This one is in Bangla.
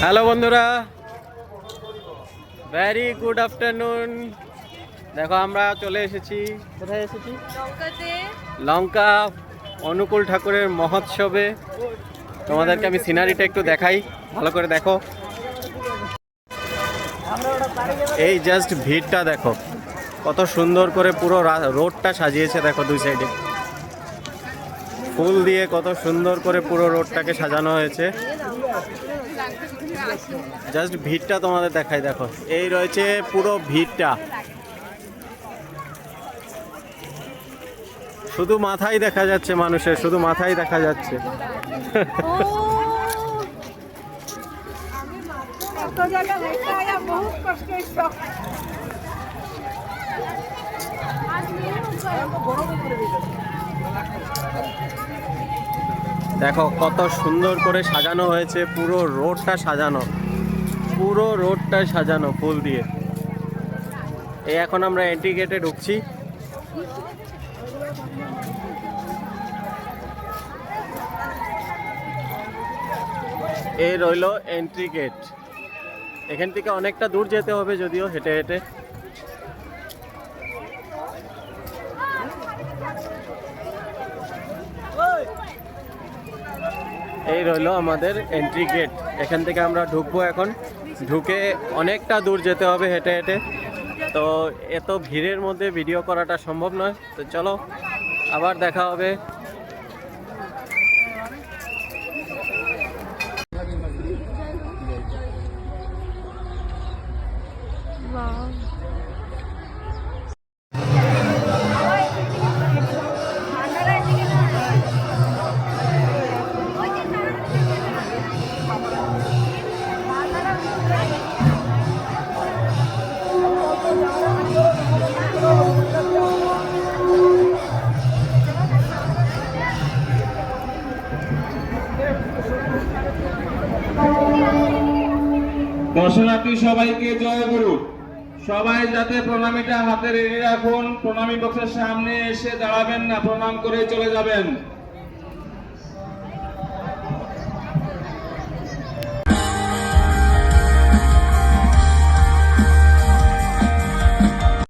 হ্যালো বন্ধুরা, ভেরি গুড আফটারনুন। দেখো আমরা চলে এসেছি, কোথায় এসেছি? লঙ্কা অনুকূল ঠাকুরের মহোৎসবে। তোমাদেরকে আমি সিনারিটা একটু দেখাই, ভালো করে দেখো। এই জাস্ট ভিড়টা দেখো, কত সুন্দর করে পুরো রোডটা সাজিয়েছে। দেখো দুই সাইডে ফুল দিয়ে কত সুন্দর করে পুরো রোডটাকে সাজানো হয়েছে। জাস্ট ভিড়টা তোমাদের দেখাই, দেখো এই রয়েছে পুরো ভিড়টা, শুধু মাথাই দেখা যাচ্ছে মানুষের, শুধু মাথাই দেখা যাচ্ছে। দেখো কত সুন্দর করে সাজানো হয়েছে, পুরো রোডটা সাজানো, পুরো রোডটা সাজানো ফুল দিয়ে। এই এখন আমরা এন্ট্রি গেটে ঢুকছি। এই রইলো এন্ট্রি গেট। এখান থেকে অনেকটা দূর যেতে হবে, যদিও হেঁটে হেঁটে। এই রইলো আমাদের এন্ট্রি গেট। এখান থেকে আমরা ঢুকবো এখন। ঢুকে অনেকটা দূর যেতে হবে হেঁটে হেঁটে। তো এত ভিড়ের মধ্যে ভিডিও করাটা সম্ভব নয়, তো চলো আবার দেখা হবে। দর্শনার্থী সবাইকে জয় গুরু। সবাই যাতে প্রণামীটা হাতে রেডি রাখুন, প্রণামী বক্সের সামনে এসে দাঁড়াবেন না, প্রণাম করে চলে যাবেন।